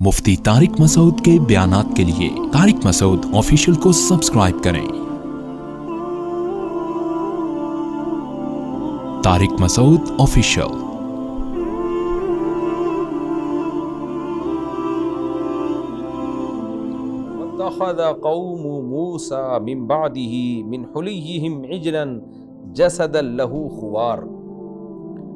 مفتی طارق مسعود کے بیانات کے لیے طارق مسعود آفیشیل کو سبسکرائب کریں۔ طارق مسعود آفیشیل۔ واتخذ قوم موسى من بعده من حليهم عجلا جسدا له خوار،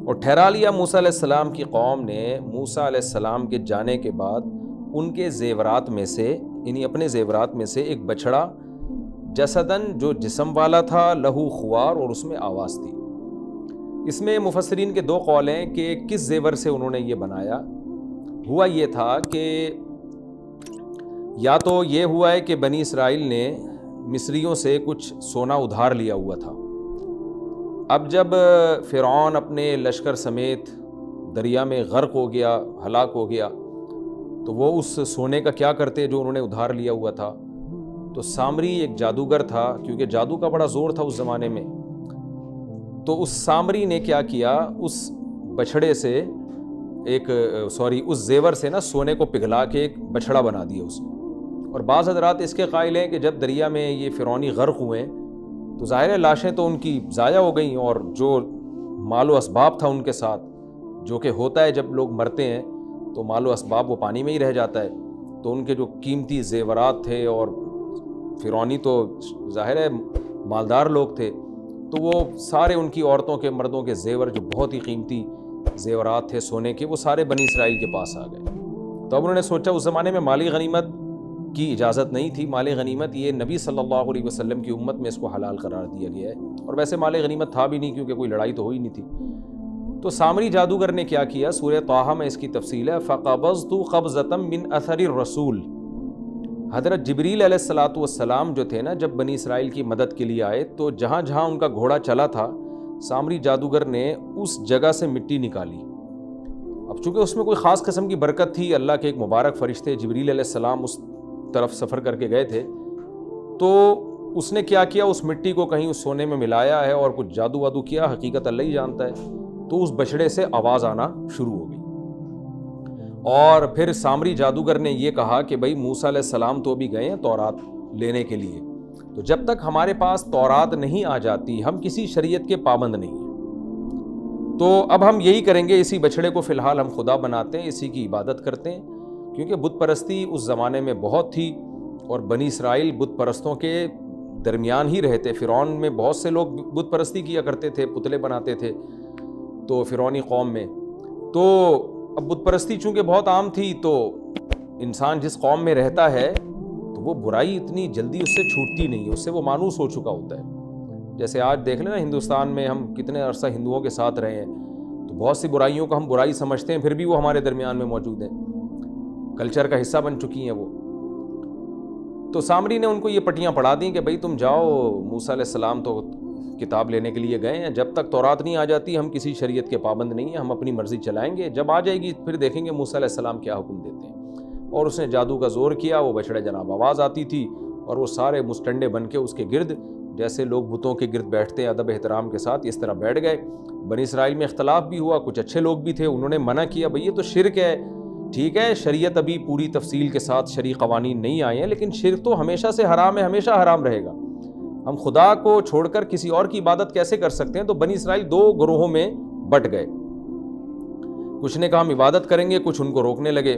اور ٹھہرا لیا موسیٰ علیہ السلام کی قوم نے موسیٰ علیہ السلام کے جانے کے بعد ان کے زیورات میں سے، یعنی اپنے زیورات میں سے ایک بچڑا، جسدن جو جسم والا تھا، لہو خوار اور اس میں آواز تھی۔ اس میں مفسرین کے دو قول ہیں کہ کس زیور سے انہوں نے یہ بنایا۔ ہوا یہ تھا کہ یا تو یہ ہوا ہے کہ بنی اسرائیل نے مصریوں سے کچھ سونا ادھار لیا ہوا تھا، اب جب فرعون اپنے لشکر سمیت دریا میں غرق ہو گیا، ہلاک ہو گیا، تو وہ اس سونے کا کیا کرتے جو انہوں نے ادھار لیا ہوا تھا؟ تو سامری ایک جادوگر تھا، کیونکہ جادو کا بڑا زور تھا اس زمانے میں، تو اس سامری نے کیا کیا، اس بچھڑے سے اس زیور سے نا سونے کو پگھلا کے ایک بچھڑا بنا دیا اس میں۔ اور بعض حضرات اس کے قائل ہیں کہ جب دریا میں یہ فرعونی غرق ہوئے تو ظاہر ہے لاشیں تو ان کی ضائع ہو گئیں، اور جو مال و اسباب تھا ان کے ساتھ، جو کہ ہوتا ہے جب لوگ مرتے ہیں تو مال و اسباب وہ پانی میں ہی رہ جاتا ہے، تو ان کے جو قیمتی زیورات تھے، اور فرعونی تو ظاہر ہے مالدار لوگ تھے، تو وہ سارے ان کی عورتوں کے مردوں کے زیور جو بہت ہی قیمتی زیورات تھے سونے کے، وہ سارے بنی اسرائیل کے پاس آ گئے۔ تو اب انہوں نے سوچا، اس زمانے میں مالی غنیمت کی اجازت نہیں تھی، مال غنیمت یہ نبی صلی اللہ علیہ وسلم کی امت میں اس کو حلال قرار دیا گیا ہے، اور ویسے مال غنیمت تھا بھی نہیں کیونکہ کوئی لڑائی تو ہوئی نہیں تھی۔ تو سامری جادوگر نے کیا کیا، سورہ طٰہٰ میں اس کی تفصیل ہے، فَقَبَضْتُ قَبْضَةً مِّنْ أَثَرِ الرَّسُولِ۔ حضرت جبریل علیہ السلام جو تھے نا، جب بنی اسرائیل کی مدد کے لیے آئے تو جہاں جہاں ان کا گھوڑا چلا تھا، سامری جادوگر نے اس جگہ سے مٹی نکالی۔ اب چونکہ اس میں کوئی خاص قسم کی برکت تھی، اللہ کے ایک مبارک فرشتے جبریل علیہ السلام اس طرف سفر کر کے گئے تھے، تو اس نے کیا کیا، اس مٹی کو کہیں اس سونے میں ملایا ہے اور کچھ جادو وادو کیا، حقیقت اللہ ہی جانتا ہے، تو اس بچڑے سے آواز آنا شروع ہو گئی۔ اور پھر سامری جادوگر نے یہ کہا کہ بھائی موسیٰ علیہ السلام تو بھی گئے ہیں تورات لینے کے لیے، تو جب تک ہمارے پاس تورات نہیں آ جاتی ہم کسی شریعت کے پابند نہیں ہیں، تو اب ہم یہی کریں گے، اسی بچڑے کو فی الحال ہم خدا بناتے ہیں، اسی کی عبادت کرتے ہیں، کیونکہ بت پرستی اس زمانے میں بہت تھی، اور بنی اسرائیل بت پرستوں کے درمیان ہی رہتے۔ فرعون میں بہت سے لوگ بت پرستی کیا کرتے تھے، پتلے بناتے تھے، تو فرعونی قوم میں تو اب بت پرستی چونکہ بہت عام تھی، تو انسان جس قوم میں رہتا ہے تو وہ برائی اتنی جلدی اس سے چھوٹتی نہیں ہے، اس سے وہ مانوس ہو چکا ہوتا ہے۔ جیسے آج دیکھ لیں نا، ہندوستان میں ہم کتنے عرصہ ہندوؤں کے ساتھ رہے ہیں، تو بہت سی برائیوں کو ہم برائی سمجھتے ہیں، پھر بھی وہ ہمارے درمیان میں موجود ہیں، کلچر کا حصہ بن چکی ہیں وہ۔ تو سامری نے ان کو یہ پٹیاں پڑھا دیں کہ بھئی تم جاؤ، موسیٰ علیہ السلام تو کتاب لینے کے لیے گئے ہیں، جب تک تورات نہیں آ جاتی ہم کسی شریعت کے پابند نہیں ہیں، ہم اپنی مرضی چلائیں گے، جب آ جائے گی پھر دیکھیں گے موسیٰ علیہ السلام کیا حکم دیتے ہیں۔ اور اس نے جادو کا زور کیا، وہ بچڑے جناب آواز آتی تھی، اور وہ سارے مستنڈے بن کے اس کے گرد، جیسے لوگ بتوں کے گرد بیٹھتے ہیں ادب احترام کے ساتھ، اس طرح بیٹھ گئے۔ بنی اسرائیل میں اختلاف بھی ہوا، کچھ اچھے لوگ بھی تھے، انہوں نے منع کیا، بھئی یہ تو شرک ہے، ٹھیک ہے شریعت ابھی پوری تفصیل کے ساتھ شرعی قوانین نہیں آئے ہیں، لیکن شرک تو ہمیشہ سے حرام ہے، ہمیشہ حرام رہے گا، ہم خدا کو چھوڑ کر کسی اور کی عبادت کیسے کر سکتے ہیں؟ تو بنی اسرائیل دو گروہوں میں بٹ گئے، کچھ نے کہا ہم عبادت کریں گے، کچھ ان کو روکنے لگے۔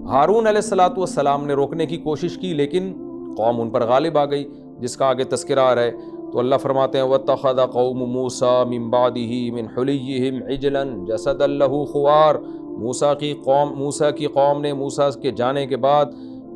ہارون علیہ السلام نے روکنے کی کوشش کی، لیکن قوم ان پر غالب آ گئی، جس کا آگے تذکرہ آ رہا ہے۔ تو اللہ فرماتے ہیں وَاتَّخَذَ قَوْمُ مُوسَىٰ مِن بَعْدِهِ مِنْ حُلِيِّهِمْ عِجْلًا جَسَدًا لَهُ خُوَارٌ۔ موسیٰ کی قوم نے موسیٰ کے جانے کے بعد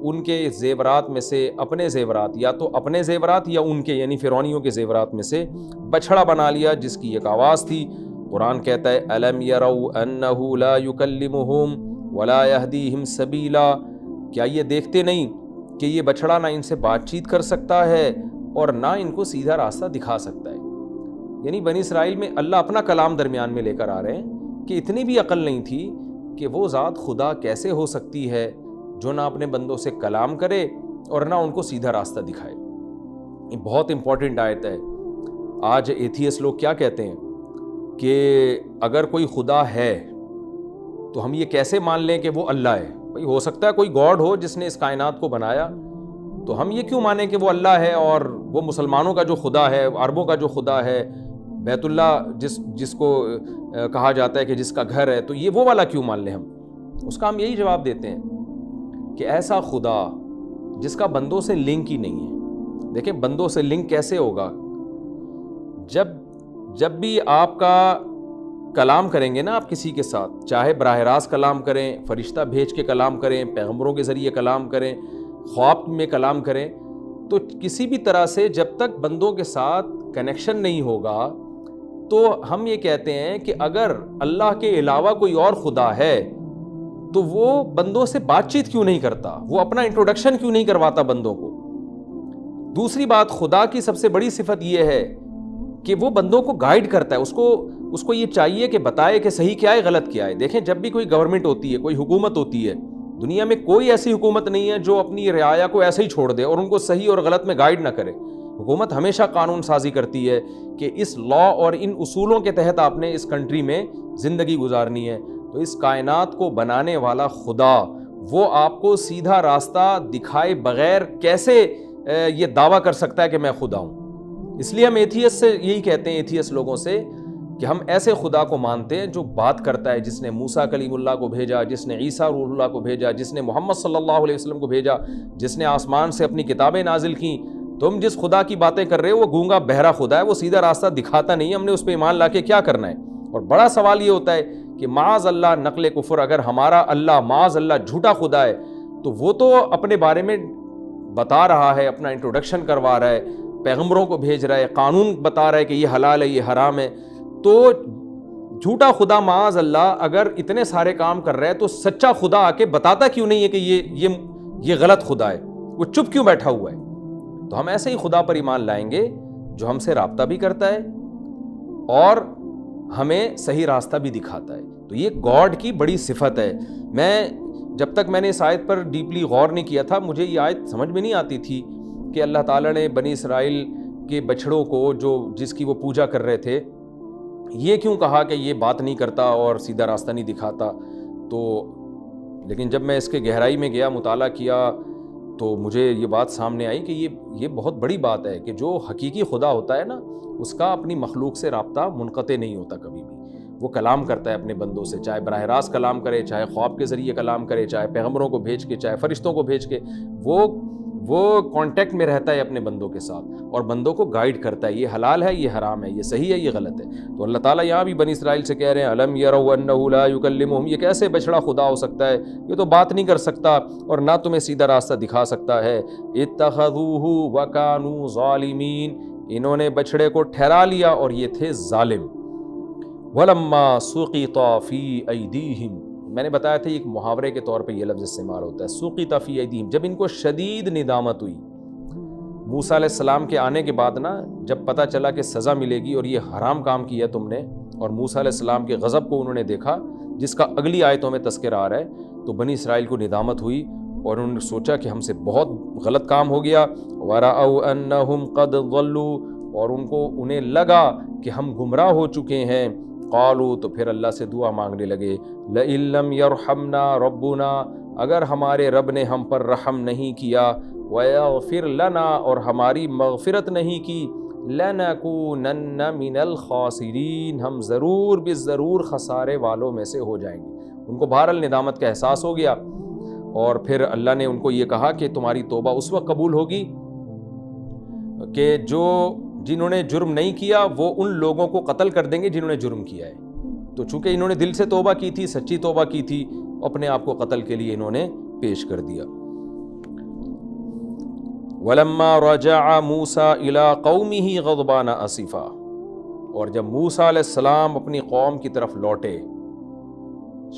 ان کے زیورات میں سے اپنے زیورات، یا تو اپنے زیورات یا ان کے یعنی فرعونیوں کے زیورات میں سے بچھڑا بنا لیا جس کی ایک آواز تھی۔ قرآن کہتا ہے أَلَمْ يَرَوْا أَنَّهُ لَا يُكَلِّمُهُمْ وَلَا يَهْدِيهِمْ سَبِيلًا، کیا یہ دیکھتے نہیں کہ یہ بچھڑا نہ ان سے بات چیت کر سکتا ہے اور نہ ان کو سیدھا راستہ دکھا سکتا ہے؟ یعنی بنی اسرائیل میں اللہ اپنا کلام درمیان میں لے کر آ رہے ہیں کہ اتنی بھی عقل نہیں تھی کہ وہ ذات خدا کیسے ہو سکتی ہے جو نہ اپنے بندوں سے کلام کرے اور نہ ان کو سیدھا راستہ دکھائے۔ یہ بہت امپورٹنٹ آیت ہے۔ آج ایتھیسٹ لوگ کیا کہتے ہیں کہ اگر کوئی خدا ہے تو ہم یہ کیسے مان لیں کہ وہ اللہ ہے؟ بھئی ہو سکتا ہے کوئی گاڈ ہو جس نے اس کائنات کو بنایا، تو ہم یہ کیوں مانیں کہ وہ اللہ ہے اور وہ مسلمانوں کا جو خدا ہے، عربوں کا جو خدا ہے، بیت اللہ جس کو کہا جاتا ہے کہ جس کا گھر ہے، تو یہ وہ والا کیوں مان لیں ہم؟ اس کا ہم یہی جواب دیتے ہیں کہ ایسا خدا جس کا بندوں سے لنک ہی نہیں ہے. دیکھیں بندوں سے لنک کیسے ہوگا؟ جب بھی آپ کا کلام کریں گے نا آپ کسی کے ساتھ، چاہے براہ راست کلام کریں، فرشتہ بھیج کے کلام کریں، پیغمبروں کے ذریعے کلام کریں، خواب میں کلام کریں، تو کسی بھی طرح سے جب تک بندوں کے ساتھ کنیکشن نہیں ہوگا تو ہم یہ کہتے ہیں کہ اگر اللہ کے علاوہ کوئی اور خدا ہے تو وہ بندوں سے بات چیت کیوں نہیں کرتا، وہ اپنا انٹروڈکشن کیوں نہیں کرواتا بندوں کو. دوسری بات، خدا کی سب سے بڑی صفت یہ ہے کہ وہ بندوں کو گائیڈ کرتا ہے. اس کو یہ چاہیے کہ بتائے کہ صحیح کیا ہے غلط کیا ہے. دیکھیں جب بھی کوئی گورنمنٹ ہوتی ہے، کوئی حکومت ہوتی ہے، دنیا میں کوئی ایسی حکومت نہیں ہے جو اپنی رعایا کو ایسے ہی چھوڑ دے اور ان کو صحیح اور غلط میں گائیڈ نہ کرے. حکومت ہمیشہ قانون سازی کرتی ہے کہ اس لا اور ان اصولوں کے تحت آپ نے اس کنٹری میں زندگی گزارنی ہے. تو اس کائنات کو بنانے والا خدا وہ آپ کو سیدھا راستہ دکھائے بغیر کیسے یہ دعویٰ کر سکتا ہے کہ میں خدا ہوں؟ اس لیے ہم ایتھیس سے یہی کہتے ہیں، ایتھیس لوگوں سے، کہ ہم ایسے خدا کو مانتے ہیں جو بات کرتا ہے، جس نے موسیٰ کلیم اللہ کو بھیجا، جس نے عیسیٰ روح اللہ کو بھیجا، جس نے محمد صلی اللہ علیہ وسلم کو بھیجا، جس نے آسمان سے اپنی کتابیں نازل کیں. تم جس خدا کی باتیں کر رہے ہو وہ گونگا بہرا خدا ہے، وہ سیدھا راستہ دکھاتا نہیں ہے. ہم نے اس پہ ایمان لا کے کیا کرنا ہے؟ اور بڑا سوال یہ ہوتا ہے کہ معاذ اللہ نقل کفر، اگر ہمارا اللہ معاذ اللہ جھوٹا خدا ہے تو وہ تو اپنے بارے میں بتا رہا ہے، اپنا انٹروڈکشن کروا رہا ہے، پیغمبروں کو بھیج رہا ہے، قانون بتا رہا ہے کہ یہ حلال ہے یہ حرام ہے. تو جھوٹا خدا معاذ اللہ اگر اتنے سارے کام کر رہا ہے تو سچا خدا آ کے بتاتا کیوں نہیں ہے کہ یہ غلط خدا ہے؟ وہ چپ کیوں بیٹھا ہوا ہے؟ تو ہم ایسے ہی خدا پر ایمان لائیں گے جو ہم سے رابطہ بھی کرتا ہے اور ہمیں صحیح راستہ بھی دکھاتا ہے. تو یہ گاڈ کی بڑی صفت ہے. جب تک میں نے اس آیت پر ڈیپلی غور نہیں کیا تھا، مجھے یہ آیت سمجھ میں نہیں آتی تھی کہ اللہ تعالیٰ نے بنی اسرائیل کے بچڑوں کو جس کی وہ پوجا کر رہے تھے، یہ کیوں کہا کہ یہ بات نہیں کرتا اور سیدھا راستہ نہیں دکھاتا. لیکن جب میں اس کے گہرائی میں گیا، مطالعہ کیا، تو مجھے یہ بات سامنے آئی کہ یہ بہت بڑی بات ہے کہ جو حقیقی خدا ہوتا ہے نا، اس کا اپنی مخلوق سے رابطہ منقطع نہیں ہوتا کبھی بھی. وہ کلام کرتا ہے اپنے بندوں سے، چاہے براہ راست کلام کرے، چاہے خواب کے ذریعے کلام کرے، چاہے پیغمبروں کو بھیج کے، چاہے فرشتوں کو بھیج کے. وہ کانٹیکٹ میں رہتا ہے اپنے بندوں کے ساتھ اور بندوں کو گائیڈ کرتا ہے، یہ حلال ہے یہ حرام ہے، یہ صحیح ہے یہ غلط ہے. تو اللہ تعالیٰ یہاں بھی بنی اسرائیل سے کہہ رہے ہیں الم یروا انہ لا یکلمہم، یہ کیسے بچڑا خدا ہو سکتا ہے؟ یہ تو بات نہیں کر سکتا اور نہ تمہیں سیدھا راستہ دکھا سکتا ہے. اتخذوہ وکانوا ظالمین، انہوں نے بچڑے کو ٹھہرا لیا اور یہ تھے ظالم. ولما سقط فی ایدیہم، میں نے بتایا تھا ایک محاورے کے طور پہ یہ لفظ استعمال ہوتا ہے، سقط فی ایدیہم. جب ان کو شدید ندامت ہوئی موسیٰ علیہ السلام کے آنے کے بعد نا، جب پتہ چلا کہ سزا ملے گی اور یہ حرام کام کیا تم نے، اور موسیٰ علیہ السلام کے غضب کو انہوں نے دیکھا جس کا اگلی آیتوں میں تذکرہ آ رہا ہے، تو بنی اسرائیل کو ندامت ہوئی اور انہوں نے سوچا کہ ہم سے بہت غلط کام ہو گیا. وَرَأَوْا أَنَّهُمْ قَدْ ضَلُّوا، اور انہیں لگا کہ ہم گمراہ ہو چکے ہیں. قالوا، تو پھر اللہ سے دعا مانگنے لگے، لَئِن لَّمْ يَرْحَمْنَا رَبُّنَا، اگر ہمارے رب نے ہم پر رحم نہیں کیا، وَيَغْفِرْ لَنَا، اور ہماری مغفرت نہیں کی، لَنَكُونَنَّ مِنَ الْخَاسِرِينَ، ہم ضرور بالضرور خسارے والوں میں سے ہو جائیں گے. ان کو بہرحال ندامت کا احساس ہو گیا اور پھر اللہ نے ان کو یہ کہا کہ تمہاری توبہ اس وقت قبول ہوگی کہ جنہوں نے جرم نہیں کیا وہ ان لوگوں کو قتل کر دیں گے جنہوں نے جرم کیا ہے. تو چونکہ انہوں نے دل سے توبہ کی تھی، سچی توبہ کی تھی، اپنے آپ کو قتل کے لیے انہوں نے پیش کر دیا. وَلَمَّا رَجَعَ مُوسَىٰ إِلَىٰ قَوْمِهِ غَضْبَانَ أَسِفًا، اور جب موسیٰ علیہ السلام اپنی قوم کی طرف لوٹے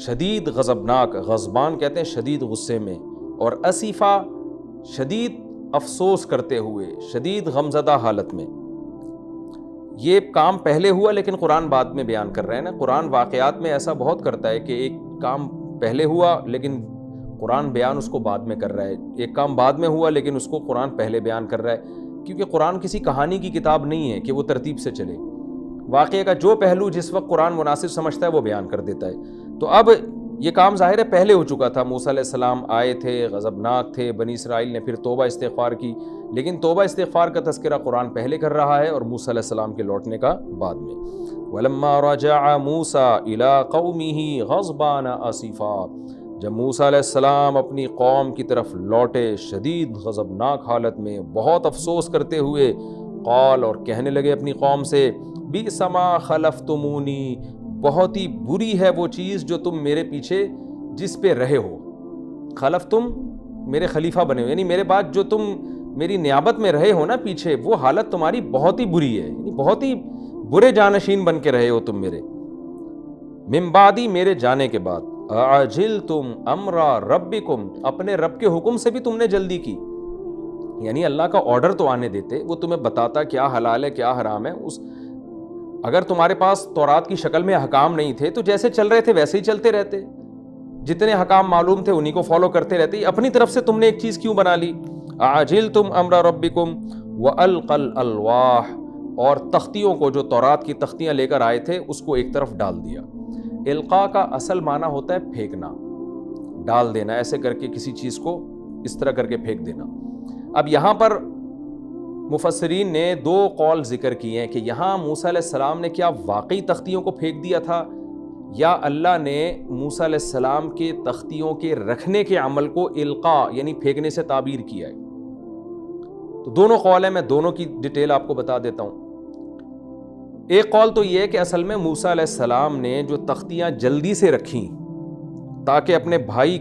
شدید غضبناک، غضبان کہتے ہیں شدید غصے میں، اور اسیفا شدید افسوس کرتے ہوئے، شدید غمزدہ حالت میں. یہ کام پہلے ہوا لیکن قرآن بعد میں بیان کر رہے ہیں نا. قرآن واقعات میں ایسا بہت کرتا ہے کہ ایک کام پہلے ہوا لیکن قرآن بیان اس کو بعد میں کر رہا ہے، ایک کام بعد میں ہوا لیکن اس کو قرآن پہلے بیان کر رہا ہے. کیونکہ قرآن کسی کہانی کی کتاب نہیں ہے کہ وہ ترتیب سے چلے. واقعے کا جو پہلو جس وقت قرآن مناسب سمجھتا ہے وہ بیان کر دیتا ہے. تو اب یہ کام ظاہر ہے پہلے ہو چکا تھا، موسیٰ علیہ السلام آئے تھے، غضبناک تھے، بنی اسرائیل نے پھر توبہ استغفار کی، لیکن توبہ استغفار کا تذکرہ قرآن پہلے کر رہا ہے اور موسیٰ علیہ السلام کے لوٹنے کا بعد میں۔ وَلَمَّا رَجَعَ مُوسَىٰ إِلَىٰ قَوْمِهِ غَضْبَانَ آسِفًا، جب موسیٰ علیہ السلام اپنی قوم کی طرف لوٹے شدید غضبناک حالت میں، بہت افسوس کرتے ہوئے، قال، اور کہنے لگے اپنی قوم سے، بِئْسَ مَا خَلَفْتُمُونِی، بہت ہی بری ہے وہ چیز جو تم میرے پیچھے جس پہ رہے ہو۔ خلف، تم میرے خلیفہ بنے ہو، یعنی میرے بعد جو تم میری نیابت میں رہے ہو نا پیچھے، وہ حالت تمہاری بہت ہی بری ہے، یعنی بہت ہی برے جانشین بن کے رہے ہو تم میرے، من بعدی، میرے جانے کے بعد، اعجلتم امر ربکم، اپنے رب کے حکم سے بھی تم نے جلدی کی، یعنی اللہ کا آرڈر تو آنے دیتے، وہ تمہیں بتاتا کیا حلال ہے کیا حرام ہے۔ اگر تمہارے پاس تورات کی شکل میں احکام نہیں تھے تو جیسے چل رہے تھے ویسے ہی چلتے رہتے، جتنے احکام معلوم تھے انہی کو فالو کرتے رہتے، اپنی طرف سے تم نے ایک چیز کیوں بنا لی؟ اعجلتم امر ربکم والقى الالواح، اور تختیوں کو، جو تورات کی تختیاں لے کر آئے تھے، اس کو ایک طرف ڈال دیا۔ القاء کا اصل معنی ہوتا ہے پھینکنا، ڈال دینا، ایسے کر کے کسی چیز کو اس طرح کر کے پھینک دینا۔ اب یہاں پر مفسرین نے دو قول ذکر کیے ہیں کہ یہاں موسیٰ علیہ السلام نے کیا واقعی تختیوں کو پھینک دیا تھا، یا اللہ نے موسیٰ علیہ السلام کے تختیوں کے رکھنے کے عمل کو القاء یعنی پھینکنے سے تعبیر کیا ہے۔ تو دونوں قول ہیں، میں دونوں کی ڈیٹیل آپ کو بتا دیتا ہوں۔ ایک قول تو یہ ہے کہ اصل میں موسیٰ علیہ السلام نے جو تختیاں جلدی سے رکھیں تاکہ اپنے بھائی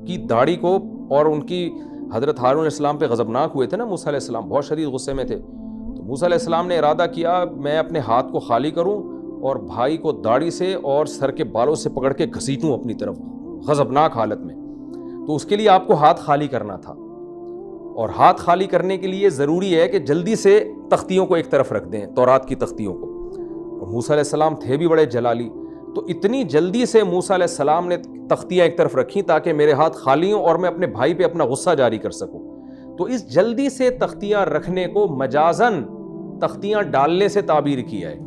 کی داڑھی کو، اور ان کی حضرت ہارون علیہ السلام پہ غضبناک ہوئے تھے نا موسیٰ علیہ السلام، بہت شدید غصے میں تھے، تو موسیٰ علیہ السلام نے ارادہ کیا میں اپنے ہاتھ کو خالی کروں اور بھائی کو داڑھی سے اور سر کے بالوں سے پکڑ کے گھسیٹوں اپنی طرف غضبناک حالت میں۔ تو اس کے لیے آپ کو ہاتھ خالی کرنا تھا، اور ہاتھ خالی کرنے کے لیے ضروری ہے کہ جلدی سے تختیوں کو ایک طرف رکھ دیں، تورات کی تختیوں کو۔ اور موسیٰ علیہ السلام تھے بھی بڑے جلالی، تو اتنی جلدی سے موسیٰ علیہ السلام نے تختیاں ایک طرف رکھیں تاکہ میرے ہاتھ خالی ہوں اور میں اپنے بھائی پہ اپنا غصہ جاری کر سکوں۔ تو اس جلدی سے تختیاں رکھنے کو مجازاً تختیاں ڈالنے سے تعبیر کیا ہے،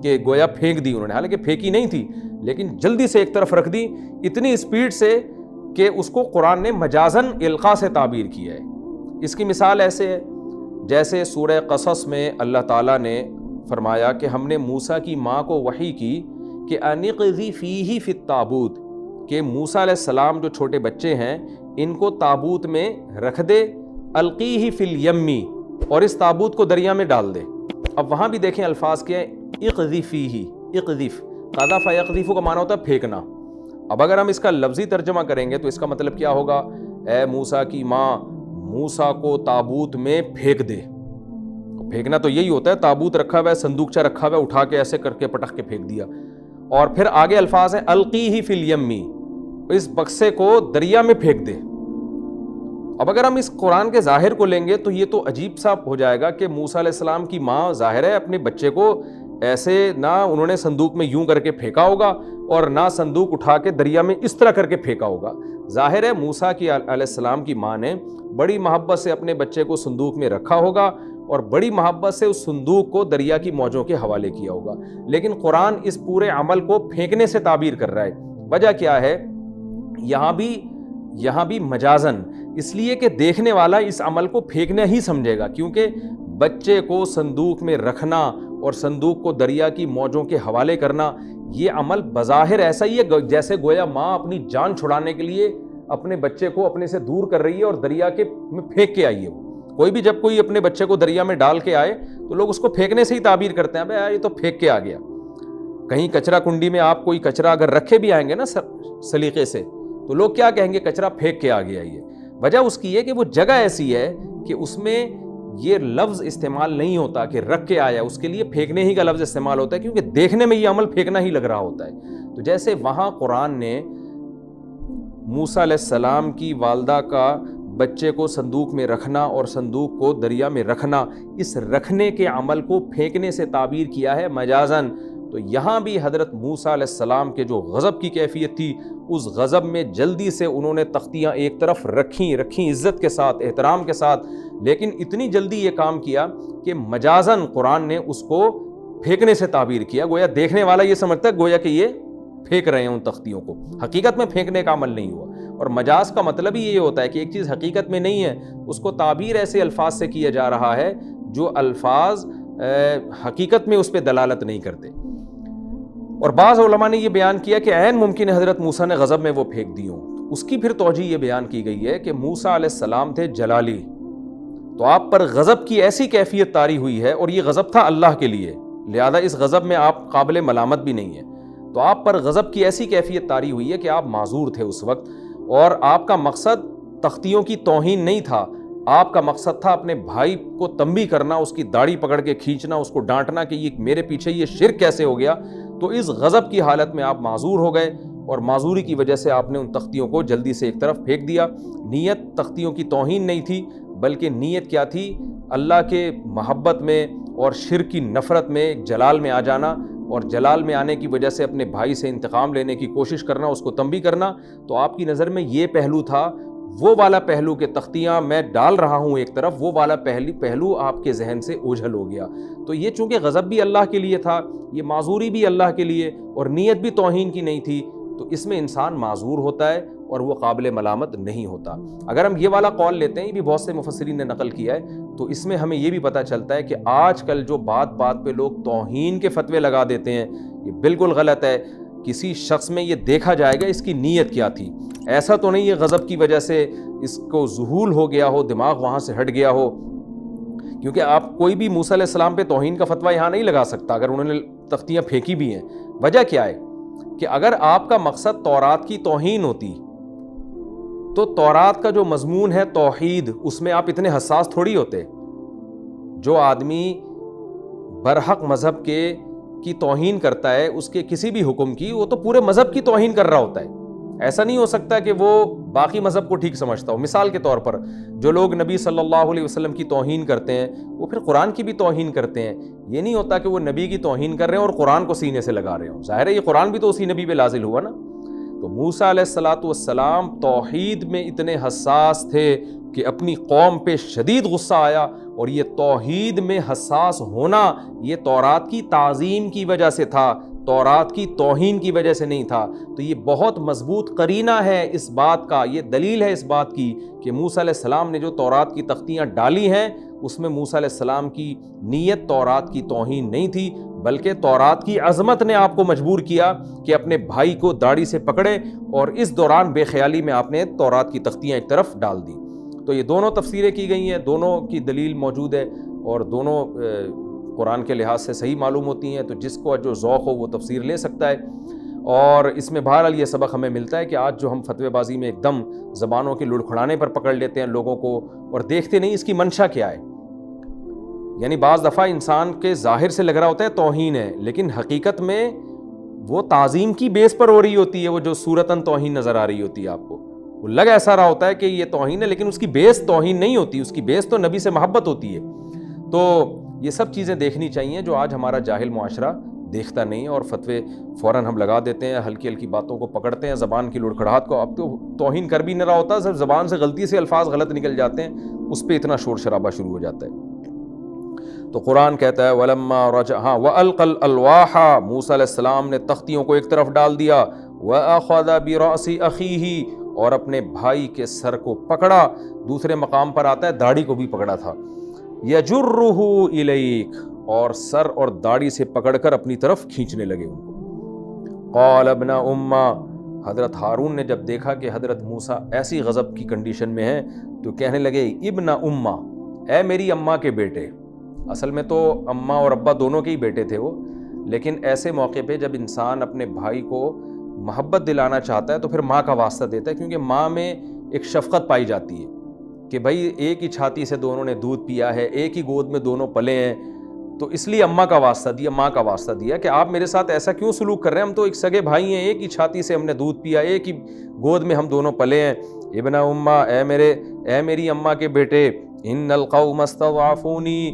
کہ گویا پھینک دی انہوں نے، حالانکہ پھینکی نہیں تھی لیکن جلدی سے ایک طرف رکھ دی اتنی اسپیڈ سے کہ اس کو قرآن نے مجازاً القاء سے تعبیر کیا ہے۔ اس کی مثال ایسے ہے جیسے سورہ قصص میں اللہ تعالیٰ نے فرمایا کہ ہم نے موسیٰ کی ماں کو وحی کی کہ انقذی فیہ فی التابوت، کہ موسیٰ علیہ السلام جو چھوٹے بچے ہیں ان کو تابوت میں رکھ دے، القیہ فی الیمی، اور اس تابوت کو دریا میں ڈال دے۔ اب وہاں بھی دیکھیں الفاظ کیا ہے، اقذی فیہ، اقذف، قذف یقذف کا معنی ہوتا ہے پھینکنا۔ اب اگر ہم اس کا لفظی ترجمہ کریں گے تو اس کا مطلب کیا ہوگا، اے موسیٰ کی ماں موسیٰ کو تابوت میں پھینک دے۔ پھینکنا تو یہی ہوتا ہے، تابوت رکھا ہوا ہے، صندوقچہ رکھا ہوا ہے، اٹھا کے ایسے کر کے پٹخ کے پھینک دیا۔ اور پھر آگے الفاظ ہیں القیہ فی الیمی، اس بکسے کو دریا میں پھینک دے۔ اب اگر ہم اس قرآن کے ظاہر کو لیں گے تو یہ تو عجیب سا ہو جائے گا کہ موسیٰ علیہ السلام کی ماں ظاہر ہے اپنے بچے کو ایسے نہ انہوں نے صندوق میں یوں کر کے پھینکا ہوگا اور نہ صندوق اٹھا کے دریا میں اس طرح کر کے پھینکا ہوگا۔ ظاہر ہے موسیٰ کی علیہ السلام کی ماں نے بڑی محبت سے اپنے بچے کو صندوق میں رکھا ہوگا اور بڑی محبت سے اس صندوق کو دریا کی موجوں کے حوالے کیا ہوگا، لیکن قرآن اس پورے عمل کو پھینکنے سے تعبیر کر رہا ہے۔ وجہ کیا ہے، یہاں بھی مجازن، اس لیے کہ دیکھنے والا اس عمل کو پھینکنا ہی سمجھے گا، کیونکہ بچے کو صندوق میں رکھنا اور صندوق کو دریا کی موجوں کے حوالے کرنا، یہ عمل بظاہر ایسا ہی ہے جیسے گویا ماں اپنی جان چھڑانے کے لیے اپنے بچے کو اپنے سے دور کر رہی ہے اور دریا کے میں پھینک کے آئی ہے۔ کوئی بھی جب کوئی اپنے بچے کو دریا میں ڈال کے آئے تو لوگ اس کو پھینکنے سے ہی تعبیر کرتے ہیں، بھائی یہ تو پھینک کے آ گیا۔ کہیں کچرا کنڈی میں آپ کوئی کچرا اگر رکھے بھی آئیں گے نا سلیقے سے تو لوگ کیا کہیں گے، کچرا پھینک کے آ گیا۔ یہ وجہ اس کی ہے کہ وہ جگہ ایسی ہے کہ اس میں یہ لفظ استعمال نہیں ہوتا کہ رکھ کے آیا، اس کے لیے پھینکنے ہی کا لفظ استعمال ہوتا ہے، کیونکہ دیکھنے میں یہ عمل پھینکنا ہی لگ رہا ہوتا ہے۔ تو جیسے وہاں قرآن نے موسیٰ علیہ السلام کی والدہ کا بچے کو صندوق میں رکھنا اور صندوق کو دریا میں رکھنا، اس رکھنے کے عمل کو پھینکنے سے تعبیر کیا ہے مجازاً، تو یہاں بھی حضرت موسیٰ علیہ السلام کے جو غضب کی کیفیت تھی، اس غضب میں جلدی سے انہوں نے تختیاں ایک طرف رکھیں عزت کے ساتھ، احترام کے ساتھ، لیکن اتنی جلدی یہ کام کیا کہ مجازاً قرآن نے اس کو پھینکنے سے تعبیر کیا، گویا دیکھنے والا یہ سمجھتا ہے گویا کہ یہ پھینک رہے ہیں ان تختیوں کو. حقیقت میں پھینکنے کا عمل نہیں ہوا. اور مجاز کا مطلب ہی یہ ہوتا ہے کہ ایک چیز حقیقت میں نہیں ہے, اس کو تعبیر ایسے الفاظ سے کیا جا رہا ہے جو الفاظ حقیقت میں اس پہ دلالت نہیں کرتے. اور بعض علماء نے یہ بیان کیا کہ عین ممکن ہے حضرت موسیٰ نے غضب میں وہ پھینک دی ہوں. اس کی پھر توجہ یہ بیان کی گئی ہے کہ موسیٰ علیہ السلام تھے جلالی, تو آپ پر غضب کی ایسی کیفیت طاری ہوئی ہے, اور یہ غضب تھا اللہ کے لیے, لہذا اس غضب میں آپ قابل ملامت بھی نہیں ہیں. تو آپ پر غضب کی ایسی کیفیت طاری ہوئی ہے کہ آپ معذور تھے اس وقت, اور آپ کا مقصد تختیوں کی توہین نہیں تھا, آپ کا مقصد تھا اپنے بھائی کو تنبیہ کرنا, اس کی داڑھی پکڑ کے کھینچنا, اس کو ڈانٹنا کہ یہ میرے پیچھے یہ شرک کیسے ہو گیا. تو اس غضب کی حالت میں آپ معذور ہو گئے, اور معذوری کی وجہ سے آپ نے ان تختیوں کو جلدی سے ایک طرف پھینک دیا. نیت تختیوں کی توہین نہیں تھی, بلکہ نیت کیا تھی؟ اللہ کے محبت میں اور شرک کی نفرت میں جلال میں آ جانا, اور جلال میں آنے کی وجہ سے اپنے بھائی سے انتقام لینے کی کوشش کرنا, اس کو تنبیہ کرنا. تو آپ کی نظر میں یہ پہلو تھا, وہ والا پہلو کہ تختیاں میں ڈال رہا ہوں ایک طرف, وہ والا پہلو آپ کے ذہن سے اوجھل ہو گیا. تو یہ چونکہ غضب بھی اللہ کے لیے تھا, یہ معذوری بھی اللہ کے لیے, اور نیت بھی توہین کی نہیں تھی, تو اس میں انسان معذور ہوتا ہے اور وہ قابل ملامت نہیں ہوتا. اگر ہم یہ والا قول لیتے ہیں, یہ بھی بہت سے مفسرین نے نقل کیا ہے, تو اس میں ہمیں یہ بھی پتہ چلتا ہے کہ آج کل جو بات بات پہ لوگ توہین کے فتوے لگا دیتے ہیں, یہ بالکل غلط ہے. کسی شخص میں یہ دیکھا جائے گا اس کی نیت کیا تھی. ایسا تو نہیں ہے غضب کی وجہ سے اس کو ذہول ہو گیا ہو, دماغ وہاں سے ہٹ گیا ہو, کیونکہ آپ کوئی بھی موسیٰ علیہ السلام پہ توہین کا فتویٰ یہاں نہیں لگا سکتا اگر انہوں نے تختیاں پھینکی بھی ہیں. وجہ کیا ہے کہ اگر آپ کا مقصد تورات کی توہین ہوتی تو تورات کا جو مضمون ہے توحید, اس میں آپ اتنے حساس تھوڑی ہوتے. جو آدمی برحق مذہب کی توہین کرتا ہے, اس کے کسی بھی حکم کی, وہ تو پورے مذہب کی توہین کر رہا ہوتا ہے. ایسا نہیں ہو سکتا کہ وہ باقی مذہب کو ٹھیک سمجھتا ہو. مثال کے طور پر جو لوگ نبی صلی اللہ علیہ وسلم کی توہین کرتے ہیں, وہ پھر قرآن کی بھی توہین کرتے ہیں. یہ نہیں ہوتا کہ وہ نبی کی توہین کر رہے ہیں اور قرآن کو سینے سے لگا رہے ہوں. ظاہر ہے یہ قرآن بھی تو اسی نبی پہ نازل ہوا نا. تو موسیٰ علیہ السلام توحید میں اتنے حساس تھے کہ اپنی قوم پہ شدید غصہ آیا, اور یہ توحید میں حساس ہونا یہ تورات کی تعظیم کی وجہ سے تھا, تورات کی توہین کی وجہ سے نہیں تھا. تو یہ بہت مضبوط قرینہ ہے اس بات کا, یہ دلیل ہے اس بات کی کہ موسیٰ علیہ السلام نے جو تورات کی تختیاں ڈالی ہیں, اس میں موسیٰ علیہ السلام کی نیت تورات کی توہین نہیں تھی, بلکہ تورات کی عظمت نے آپ کو مجبور کیا کہ اپنے بھائی کو داڑھی سے پکڑے, اور اس دوران بے خیالی میں آپ نے تورات کی تختیاں ایک طرف ڈال دی. تو یہ دونوں تفسیریں کی گئی ہیں, دونوں کی دلیل موجود ہے, اور دونوں قرآن کے لحاظ سے صحیح معلوم ہوتی ہیں. تو جس کو جو ذوق ہو وہ تفسیر لے سکتا ہے. اور اس میں بہرحال یہ سبق ہمیں ملتا ہے کہ آج جو ہم فتوی بازی میں ایک دم زبانوں کے لڑکھڑانے پر پکڑ لیتے ہیں لوگوں کو, اور دیکھتے نہیں اس کی منشا کیا ہے. یعنی بعض دفعہ انسان کے ظاہر سے لگ رہا ہوتا ہے توہین ہے, لیکن حقیقت میں وہ تعظیم کی بیس پر ہو رہی ہوتی ہے. وہ جو صورتاً توہین نظر آ رہی ہوتی ہے آپ کو, وہ لگ ایسا رہا ہوتا ہے کہ یہ توہین ہے, لیکن اس کی بیس توہین نہیں ہوتی, اس کی بیس تو نبی سے محبت ہوتی ہے. تو یہ سب چیزیں دیکھنی چاہیے جو آج ہمارا جاہل معاشرہ دیکھتا نہیں ہے, اور فتوے فوراً ہم لگا دیتے ہیں, ہلکی ہلکی باتوں کو پکڑتے ہیں, زبان کی لڑکھڑاہٹ کو. اب تو توہین کر بھی نہ رہا ہوتا, صرف زبان سے غلطی سے الفاظ غلط نکل جاتے ہیں, اس پہ اتنا شور شرابہ شروع ہو جاتا ہے. تو قرآن کہتا ہے وَلَمَّا رَجَعَ وَأَلْقَى الْأَلْوَاحَ, موسیٰ علیہ السلام نے تختیوں کو ایک طرف ڈال دیا. وَأَخَذَ بِرَأْسِ أَخِيهِ, اور اپنے بھائی کے سر کو پکڑا. دوسرے مقام پر آتا ہے داڑھی کو بھی پکڑا تھا. يَجُرُّهُ إِلَيْكَ, اور سر اور داڑھی سے پکڑ کر اپنی طرف کھینچنے لگے ان کو. قَالَ ابْنَ أُمَّ, حضرت ہارون نے جب دیکھا کہ حضرت موسیٰ ایسی غضب کی کنڈیشن میں ہیں تو کہنے لگے ابن اماں, اے میری اماں کے بیٹے. اصل میں تو اماں اور ابا دونوں کے ہی بیٹے تھے وہ, لیکن ایسے موقع پہ جب انسان اپنے بھائی کو محبت دلانا چاہتا ہے تو پھر ماں کا واسطہ دیتا ہے, کیونکہ ماں میں ایک شفقت پائی جاتی ہے کہ بھائی ایک ہی چھاتی سے دونوں نے دودھ پیا ہے, ایک ہی گود میں دونوں پلے ہیں, تو اس لیے اماں کا واسطہ دیا, ماں کا واسطہ دیا کہ آپ میرے ساتھ ایسا کیوں سلوک کر رہے ہیں, ہم تو ایک سگے بھائی ہیں, ایک ہی چھاتی سے ہم نے دودھ پیا, ایک ہی گود میں ہم دونوں پلے ہیں. ابن اماں, اے میری اماں کے بیٹے. ان القوم استضعفونی,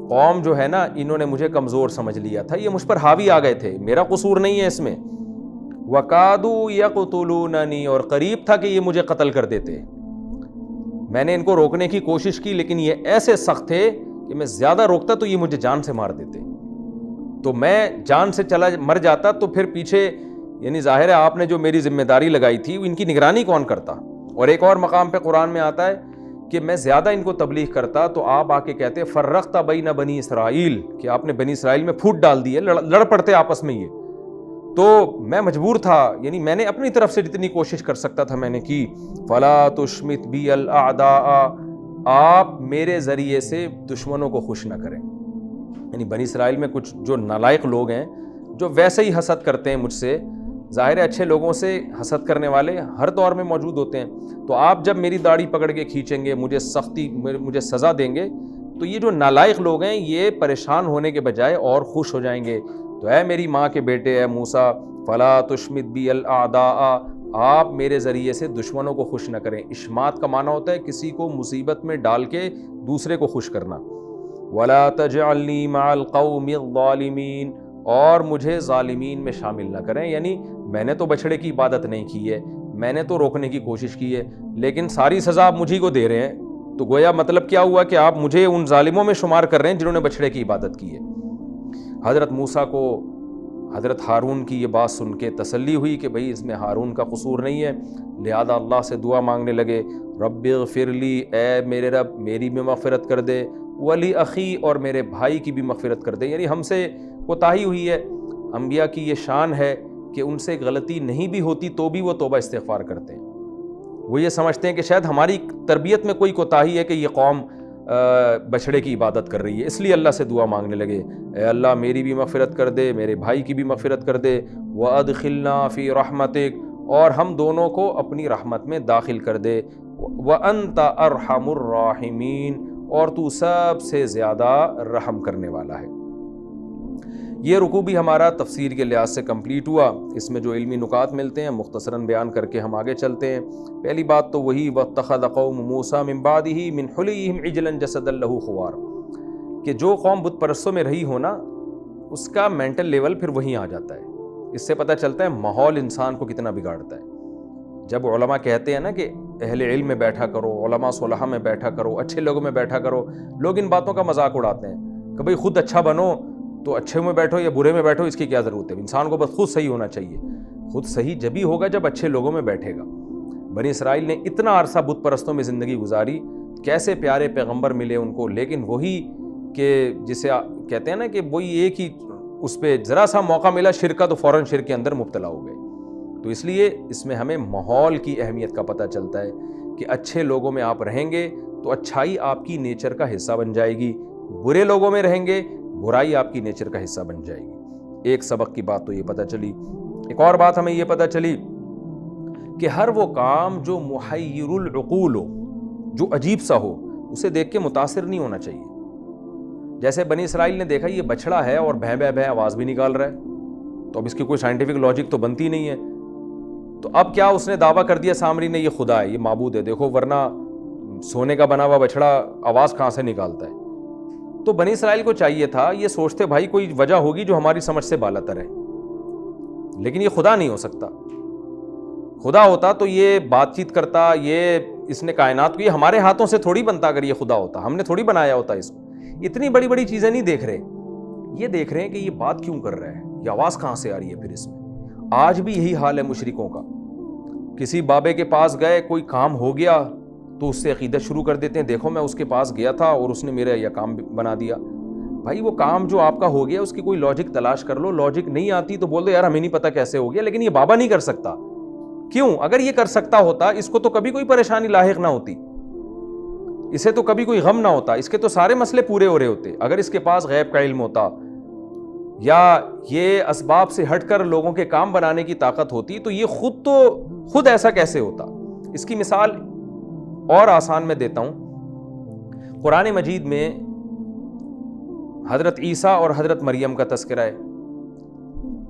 قوم جو ہے نا انہوں نے مجھے کمزور سمجھ لیا تھا, یہ مجھ پر حاوی آ گئے تھے, میرا قصور نہیں ہے اس میں. وَقَادُوا يَقْتُلُونَنِي, اور قریب تھا کہ یہ مجھے قتل کر دیتے. میں نے ان کو روکنے کی کوشش کی, لیکن یہ ایسے سخت تھے کہ میں زیادہ روکتا تو یہ مجھے جان سے مار دیتے. تو میں جان سے مر جاتا تو پھر پیچھے یعنی ظاہر ہے آپ نے جو میری ذمہ داری لگائی تھی ان کی نگرانی کون کرتا. اور ایک اور مقام پہ قرآن میں آتا ہے کہ میں زیادہ ان کو تبلیغ کرتا تو آپ آ کے کہتے فرقت بین بنی اسرائیل, کہ آپ نے بنی اسرائیل میں پھوٹ ڈال دی ہے, لڑ پڑتے آپس میں. یہ تو میں مجبور تھا, یعنی میں نے اپنی طرف سے جتنی کوشش کر سکتا تھا میں نے کی. فلا تشمت بی الاعداء, آپ میرے ذریعے سے دشمنوں کو خوش نہ کریں. یعنی بنی اسرائیل میں کچھ جو نالائق لوگ ہیں جو ویسے ہی حسد کرتے ہیں مجھ سے. ظاہر ہے اچھے لوگوں سے حسد کرنے والے ہر دور میں موجود ہوتے ہیں. تو آپ جب میری داڑھی پکڑ کے کھینچیں گے, مجھے سزا دیں گے, تو یہ جو نالائق لوگ ہیں یہ پریشان ہونے کے بجائے اور خوش ہو جائیں گے. تو اے میری ماں کے بیٹے اے موسیٰ, فلا تشمت بی الاعداء, آپ میرے ذریعے سے دشمنوں کو خوش نہ کریں. اشمات کا معنی ہوتا ہے کسی کو مصیبت میں ڈال کے دوسرے کو خوش کرنا. ولا تجعلنی مع القوم الظالمین, اور مجھے ظالمین میں شامل نہ کریں. یعنی میں نے تو بچھڑے کی عبادت نہیں کی ہے, میں نے تو روکنے کی کوشش کی ہے, لیکن ساری سزا آپ مجھے کو دے رہے ہیں. تو گویا مطلب کیا ہوا کہ آپ مجھے ان ظالموں میں شمار کر رہے ہیں جنہوں نے بچھڑے کی عبادت کی ہے. حضرت موسیٰ کو حضرت ہارون کی یہ بات سن کے تسلی ہوئی کہ بھئی اس میں ہارون کا قصور نہیں ہے, لہذا اللہ سے دعا مانگنے لگے, رب اغفر لی, اے میرے رب میری بھی مغفرت کر دے, ولی اخی, اور میرے بھائی کی بھی مغفرت کر دے. یعنی ہم سے کوتاہی ہوئی ہے. انبیاء کی یہ شان ہے کہ ان سے غلطی نہیں بھی ہوتی تو بھی وہ توبہ استغفار کرتے ہیں. وہ یہ سمجھتے ہیں کہ شاید ہماری تربیت میں کوئی کوتاہی ہے کہ یہ قوم بچھڑے کی عبادت کر رہی ہے, اس لیے اللہ سے دعا مانگنے لگے, اے اللہ میری بھی مغفرت کر دے, میرے بھائی کی بھی مغفرت کر دے, وَأَدْخِلْنَا فِي رَحْمَتِكَ, اور ہم دونوں کو اپنی رحمت میں داخل کر دے, وَأَنْتَ أَرْحَمُ الرَّاحِمِينَ, اور تو سب سے زیادہ رحم کرنے والا ہے. یہ رکوع بھی ہمارا تفسیر کے لحاظ سے کمپلیٹ ہوا. اس میں جو علمی نکات ملتے ہیں مختصراً بیان کر کے ہم آگے چلتے ہیں. پہلی بات تو وہی وَاتَّخَذَ قَوْمُ مُوسَىٰ مِن بَعْدِهِ مِنْ حُلِيِّهِمْ عِجْلًا جَسَدًا لَهُ خُوَارٌ, کہ جو قوم بت پرستوں میں رہی ہو نا اس کا مینٹل لیول پھر وہیں آ جاتا ہے. اس سے پتہ چلتا ہے ماحول انسان کو کتنا بگاڑتا ہے. جب علماء کہتے ہیں نا کہ اہل علم میں بیٹھا کرو, علماء صلحاء میں بیٹھا کرو, اچھے لوگوں میں بیٹھا کرو, لوگ ان باتوں کا مذاق اڑاتے ہیں کہ بھئی خود اچھا بنو تو اچھے میں بیٹھو یا برے میں بیٹھو, اس کی کیا ضرورت ہے. انسان کو بس خود صحیح ہونا چاہیے. خود صحیح جبھی ہوگا جب اچھے لوگوں میں بیٹھے گا. بنی اسرائیل نے اتنا عرصہ بت پرستوں میں زندگی گزاری, کیسے پیارے پیغمبر ملے ان کو, لیکن وہی کہ جسے کہتے ہیں نا کہ وہی ایک ہی اس پہ ذرا سا موقع ملا شرک کا تو فوراً شرک کے اندر مبتلا ہو گئے. تو اس لیے اس میں ہمیں ماحول کی اہمیت کا پتہ چلتا ہے کہ اچھے لوگوں میں آپ رہیں گے تو اچھائی آپ کی نیچر کا حصہ بن جائے گی, برے لوگوں میں رہیں گے برائی آپ کی نیچر کا حصہ بن جائے گی. ایک سبق کی بات تو یہ پتہ چلی. ایک اور بات ہمیں یہ پتہ چلی کہ ہر وہ کام جو محیر العقول ہو, جو عجیب سا ہو, اسے دیکھ کے متاثر نہیں ہونا چاہیے. جیسے بنی اسرائیل نے دیکھا یہ بچڑا ہے اور بھیں بھیں بھیں آواز بھی نکال رہا ہے, تو اب اس کی کوئی سائنٹیفک لاجک تو بنتی نہیں ہے. تو اب کیا اس نے دعویٰ کر دیا سامری نے یہ خدا ہے, یہ معبود ہے, دیکھو ورنہ سونے کا بنا ہوا بچڑا آواز کہاں سے نکالتا ہے. تو بنی اسرائیل کو چاہیے تھا یہ سوچتے بھائی کوئی وجہ ہوگی جو ہماری سمجھ سے بالا تر ہے, لیکن یہ خدا نہیں ہو سکتا. خدا ہوتا تو یہ بات چیت کرتا, یہ اس نے کائنات کو, یہ ہمارے ہاتھوں سے تھوڑی بنتا. اگر یہ خدا ہوتا ہم نے تھوڑی بنایا ہوتا اس کو. اتنی بڑی بڑی چیزیں نہیں دیکھ رہے, یہ دیکھ رہے ہیں کہ یہ بات کیوں کر رہا ہے, یہ آواز کہاں سے آ رہی ہے. پھر اس میں آج بھی یہی حال ہے مشرکوں کا. کسی بابے کے پاس گئے, کوئی کام ہو گیا تو اس سے عقیدت شروع کر دیتے ہیں, دیکھو میں اس کے پاس گیا تھا اور اس نے میرا یہ کام بنا دیا. بھائی وہ کام جو آپ کا ہو گیا اس کی کوئی لاجک تلاش کر لو, لاجک نہیں آتی تو بول دو یار ہمیں نہیں پتا کیسے ہو گیا, لیکن یہ بابا نہیں کر سکتا. کیوں؟ اگر یہ کر سکتا ہوتا اس کو تو کبھی کوئی پریشانی لاحق نہ ہوتی, اسے تو کبھی کوئی غم نہ ہوتا, اس کے تو سارے مسئلے پورے ہو رہے ہوتے. اگر اس کے پاس غیب کا علم ہوتا یا یہ اسباب سے ہٹ کر لوگوں کے کام بنانے کی طاقت ہوتی تو یہ خود ایسا کیسے ہوتا. اس کی مثال اور آسان میں دیتا ہوں. قرآن مجید میں حضرت عیسیٰ اور حضرت مریم کا تذکرہ ہے.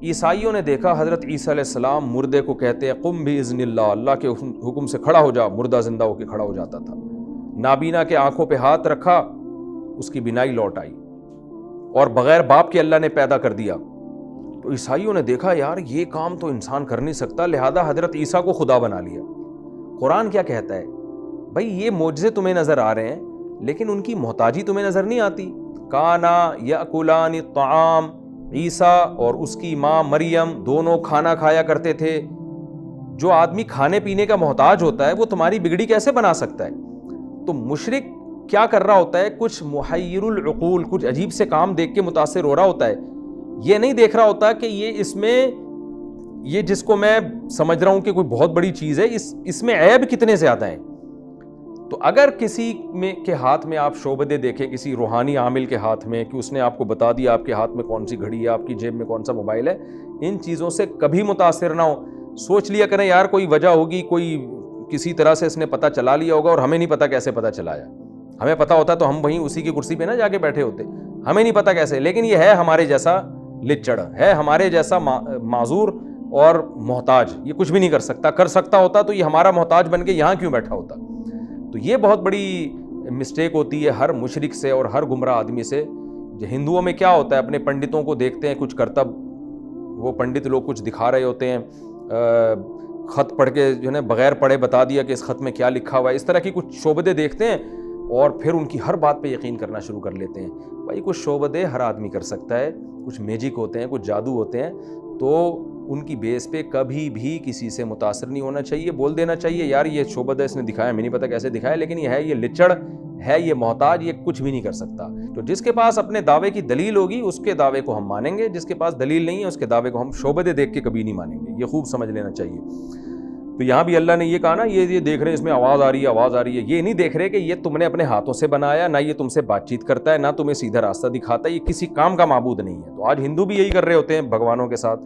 عیسائیوں نے دیکھا حضرت عیسیٰ علیہ السلام مردے کو کہتے ہیں قم باذن اللہ, اللہ کے حکم سے کھڑا ہو جا. مردہ زندہ ہو کے کھڑا ہو جاتا تھا. نابینا کے آنکھوں پہ ہاتھ رکھا, اس کی بینائی لوٹ آئی, اور بغیر باپ کے اللہ نے پیدا کر دیا. تو عیسائیوں نے دیکھا یار یہ کام تو انسان کر نہیں سکتا, لہذا حضرت عیسیٰ کو خدا بنا لیا. قرآن کیا کہتا ہے؟ بھئی یہ معجزے تمہیں نظر آ رہے ہیں لیکن ان کی محتاجی تمہیں نظر نہیں آتی. کانا یاکلان الطعام, عیسیٰ اور اس کی ماں مریم دونوں کھانا کھایا کرتے تھے. جو آدمی کھانے پینے کا محتاج ہوتا ہے وہ تمہاری بگڑی کیسے بنا سکتا ہے؟ تو مشرک کیا کر رہا ہوتا ہے؟ کچھ محیر العقول، کچھ عجیب سے کام دیکھ کے متاثر ہو رہا ہوتا ہے. یہ نہیں دیکھ رہا ہوتا کہ یہ جس کو میں سمجھ رہا ہوں کہ کوئی بہت بڑی چیز ہے، اس میں عیب کتنے زیادہ ہیں. تو اگر کسی کے ہاتھ میں آپ شعبدے دیکھیں، کسی روحانی عامل کے ہاتھ میں، کہ اس نے آپ کو بتا دیا آپ کے ہاتھ میں کون سی گھڑی ہے، آپ کی جیب میں کون سا موبائل ہے، ان چیزوں سے کبھی متاثر نہ ہو. سوچ لیا کریں یار کوئی وجہ ہوگی، کوئی کسی طرح سے اس نے پتہ چلا لیا ہوگا، اور ہمیں نہیں پتہ کیسے پتہ چلایا. ہمیں پتہ ہوتا تو ہم وہیں اسی کی کرسی پہ نہ جا کے بیٹھے ہوتے. ہمیں نہیں پتہ کیسے، لیکن یہ ہے ہمارے جیسا لچڑ، ہے ہمارے جیسا معذور اور محتاج. یہ کچھ بھی نہیں کر سکتا. کر سکتا ہوتا تو یہ ہمارا محتاج بن کے یہاں کیوں بیٹھا ہوتا؟ تو یہ بہت بڑی مسٹیک ہوتی ہے ہر مشرک سے اور ہر گمراہ آدمی سے. ہندوؤں میں کیا ہوتا ہے، اپنے پنڈتوں کو دیکھتے ہیں کچھ کرتب، وہ پنڈت لوگ کچھ دکھا رہے ہوتے ہیں، خط پڑھ کے جو ہے نا بغیر پڑھے بتا دیا کہ اس خط میں کیا لکھا ہوا ہے. اس طرح کی کچھ شعبدے دیکھتے ہیں اور پھر ان کی ہر بات پہ یقین کرنا شروع کر لیتے ہیں. بھائی کچھ شعبدے ہر آدمی کر سکتا ہے، کچھ میجک ہوتے ہیں، کچھ جادو ہوتے ہیں، تو ان کی بیس پہ کبھی بھی کسی سے متاثر نہیں ہونا چاہیے. بول دینا چاہیے یار یہ شعبدہ اس نے دکھایا، میں نہیں پتا کیسے دکھایا، لیکن یہ ہے، یہ لچڑ ہے، یہ محتاج، یہ کچھ بھی نہیں کر سکتا. تو جس کے پاس اپنے دعوے کی دلیل ہوگی اس کے دعوے کو ہم مانیں گے، جس کے پاس دلیل نہیں ہے اس کے دعوے کو ہم شعبدے دیکھ کے کبھی نہیں مانیں گے. یہ خوب سمجھ لینا چاہیے. تو یہاں بھی اللہ نے یہ کہا نا، یہ دیکھ رہے ہیں اس میں آواز آ رہی ہے، آواز آ رہی ہے. یہ نہیں دیکھ رہے کہ یہ تم نے اپنے ہاتھوں سے بنایا، نہ یہ تم سے بات چیت کرتا ہے، نہ تمہیں سیدھا راستہ دکھاتا ہے، یہ کسی کام کا معبود نہیں ہے. تو آج ہندو بھی یہی کر رہے ہوتے ہیں بھگوانوں کے ساتھ،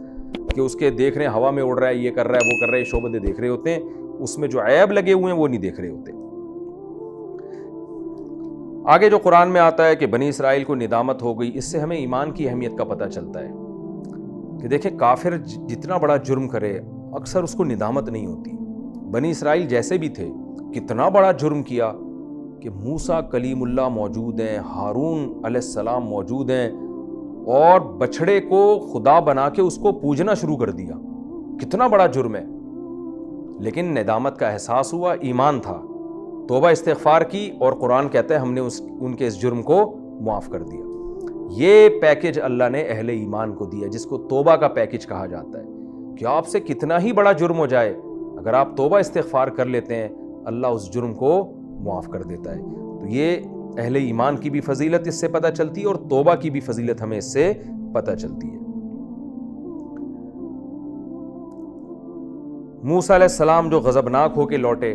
کہ اس کے دیکھ رہے ہیں ہوا میں اڑ رہا ہے، یہ کر رہا ہے، وہ کر رہا ہے، یہ شعبدے دیکھ رہے ہوتے ہیں، اس میں جو عیب لگے ہوئے ہیں وہ نہیں دیکھ رہے ہوتے. آگے جو قرآن میں آتا ہے کہ بنی اسرائیل کو ندامت ہو گئی، اس سے ہمیں ایمان کی اہمیت کا پتہ چلتا ہے کہ دیکھیں کافر جتنا بڑا جرم کرے اکثر اس کو ندامت نہیں ہوتی. بنی اسرائیل جیسے بھی تھے کتنا بڑا جرم کیا کہ موسیٰ کلیم اللہ موجود ہیں، ہارون علیہ السلام موجود ہیں، اور بچھڑے کو خدا بنا کے اس کو پوجنا شروع کر دیا. کتنا بڑا جرم ہے، لیکن ندامت کا احساس ہوا، ایمان تھا، توبہ استغفار کی، اور قرآن کہتا ہے ہم نے ان کے اس جرم کو معاف کر دیا. یہ پیکج اللہ نے اہل ایمان کو دیا، جس کو توبہ کا پیکج کہا جاتا ہے، کہ آپ سے کتنا ہی بڑا جرم ہو جائے، اگر آپ توبہ استغفار کر لیتے ہیں اللہ اس جرم کو معاف کر دیتا ہے. تو یہ اہل ایمان کی بھی فضیلت اس سے پتہ چلتی ہے، اور توبہ کی بھی فضیلت ہمیں اس سے پتہ چلتی ہے. موسیٰ علیہ السلام جو غضبناک ہو کے لوٹے،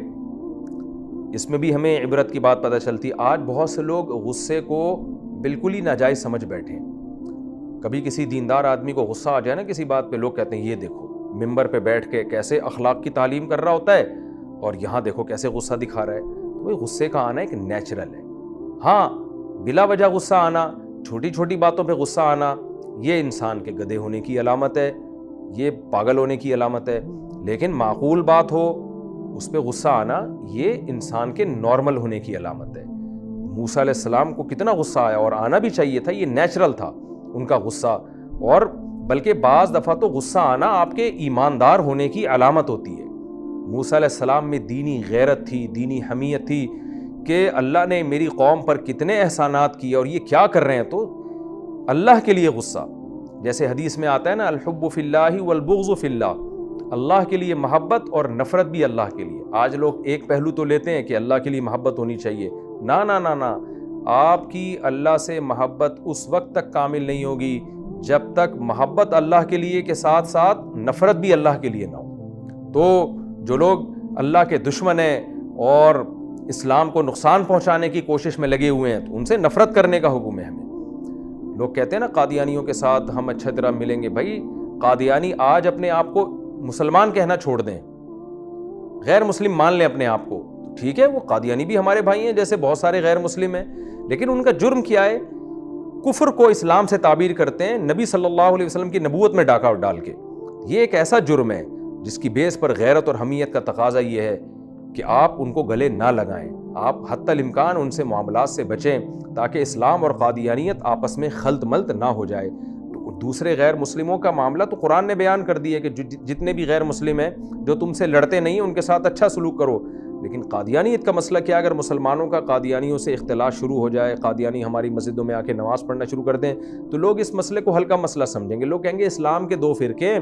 اس میں بھی ہمیں عبرت کی بات پتہ چلتی. آج بہت سے لوگ غصے کو بالکل ہی ناجائز سمجھ بیٹھے ہیں. کبھی کسی دیندار آدمی کو غصہ آ جائے نا کسی بات پہ، لوگ کہتے ہیں یہ دیکھو ممبر پہ بیٹھ کے کیسے اخلاق کی تعلیم کر رہا ہوتا ہے، اور یہاں دیکھو کیسے غصہ دکھا رہا ہے. تو غصے کا آنا ایک نیچرل ہے. ہاں بلا وجہ غصہ آنا، چھوٹی چھوٹی باتوں پہ غصہ آنا، یہ انسان کے گدھے ہونے کی علامت ہے، یہ پاگل ہونے کی علامت ہے. لیکن معقول بات ہو اس پہ غصہ آنا، یہ انسان کے نارمل ہونے کی علامت ہے. موسیٰ علیہ السلام کو کتنا غصہ آیا، اور آنا بھی چاہیے تھا، یہ نیچرل تھا ان کا غصہ. اور بلکہ بعض دفعہ تو غصہ آنا آپ کے ایماندار ہونے کی علامت ہوتی ہے. موسیٰ علیہ السلام میں دینی غیرت تھی، دینی حمیت تھی، کہ اللہ نے میری قوم پر کتنے احسانات کیے اور یہ کیا کر رہے ہیں، تو اللہ کے لیے غصہ. جیسے حدیث میں آتا ہے نا، الحب فی اللہ والبغض فی اللہ، اللہ کے لیے محبت اور نفرت بھی اللہ کے لیے. آج لوگ ایک پہلو تو لیتے ہیں کہ اللہ کے لیے محبت ہونی چاہیے. نا نا نا نا، آپ کی اللہ سے محبت اس وقت تک کامل نہیں ہوگی جب تک محبت اللہ کے لیے کے ساتھ ساتھ نفرت بھی اللہ کے لیے نہ ہو. تو جو لوگ اللہ کے دشمن ہیں اور اسلام کو نقصان پہنچانے کی کوشش میں لگے ہوئے ہیں، تو ان سے نفرت کرنے کا حکم ہے ہمیں. لوگ کہتے ہیں نا قادیانیوں کے ساتھ ہم اچھا طرح ملیں گے. بھائی قادیانی آج اپنے آپ کو مسلمان کہنا چھوڑ دیں، غیر مسلم مان لیں اپنے آپ کو، ٹھیک ہے، وہ قادیانی بھی ہمارے بھائی ہیں جیسے بہت سارے غیر مسلم ہیں. لیکن ان کا جرم کیا ہے؟ کفر کو اسلام سے تعبیر کرتے ہیں، نبی صلی اللہ علیہ وسلم کی نبوت میں ڈاکہ ڈال کے. یہ ایک ایسا جرم ہے جس کی بیس پر غیرت اور حمیت کا تقاضا یہ ہے کہ آپ ان کو گلے نہ لگائیں، آپ حتی الامکان ان سے معاملات سے بچیں، تاکہ اسلام اور قادیانیت آپس میں خلط ملط نہ ہو جائے. دوسرے غیر مسلموں کا معاملہ تو قرآن نے بیان کر دیا کہ جتنے بھی غیر مسلم ہیں جو تم سے لڑتے نہیں ہیں ان کے ساتھ اچھا سلوک کرو، لیکن قادیانیت کا مسئلہ کیا؟ اگر مسلمانوں کا قادیانیوں سے اختلاف شروع ہو جائے، قادیانی ہماری مسجدوں میں آ کے نماز پڑھنا شروع کر دیں، تو لوگ اس مسئلے کو ہلکا مسئلہ سمجھیں گے. لوگ کہیں گے اسلام کے دو فرقے ہیں،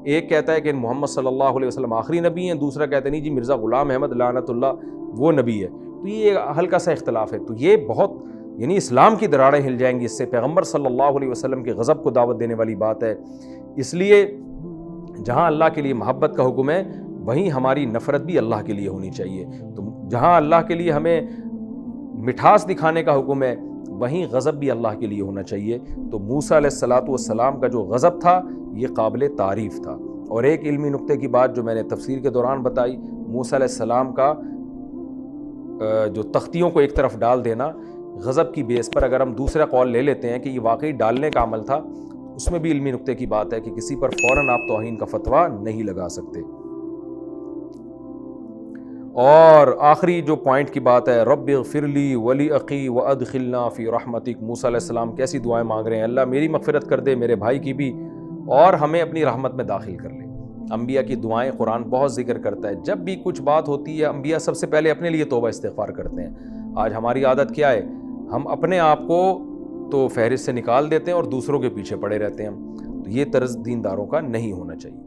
ایک کہتا ہے کہ محمد صلی اللہ علیہ وسلم آخری نبی ہیں، دوسرا کہتا ہے نہیں جی مرزا غلام احمد لعنت اللہ وہ نبی ہے. تو یہ ہلکا سا اختلاف ہے. تو یہ بہت یعنی اسلام کی دراڑیں ہل جائیں گی اس سے. پیغمبر صلی اللہ علیہ وسلم کے غضب کو دعوت دینے والی بات ہے. اس لیے جہاں اللہ کے لیے محبت کا حکم ہے وہیں ہماری نفرت بھی اللہ کے لیے ہونی چاہیے. تو جہاں اللہ کے لیے ہمیں مٹھاس دکھانے کا حکم ہے وہیں غضب بھی اللہ کے لیے ہونا چاہیے. تو موسیٰ علیہ الصلاۃ والسلام کا جو غضب تھا یہ قابل تعریف تھا. اور ایک علمی نقطے کی بات جو میں نے تفسیر کے دوران بتائی، موسیٰ علیہ السلام کا جو تختیوں کو ایک طرف ڈال دینا غضب کی بیس پر، اگر ہم دوسرا قول لے لیتے ہیں کہ یہ واقعی ڈالنے کا عمل تھا، اس میں بھی علمی نقطے کی بات ہے کہ کسی پر فوراً آپ توہین کا فتویٰ نہیں لگا سکتے. اور آخری جو پوائنٹ کی بات ہے، رب اغفر لی ولی اخی وادخلنا فی رحمتک. موسیٰ علیہ السلام کیسی دعائیں مانگ رہے ہیں، اللہ میری مغفرت کر دے، میرے بھائی کی بھی، اور ہمیں اپنی رحمت میں داخل کر لے. انبیاء کی دعائیں قرآن بہت ذکر کرتا ہے. جب بھی کچھ بات ہوتی ہے انبیاء سب سے پہلے اپنے لیے توبہ استغفار کرتے ہیں. آج ہماری عادت کیا ہے؟ ہم اپنے آپ کو تو فہرست سے نکال دیتے ہیں اور دوسروں کے پیچھے پڑے رہتے ہیں. تو یہ طرز دینداروں کا نہیں ہونا چاہیے.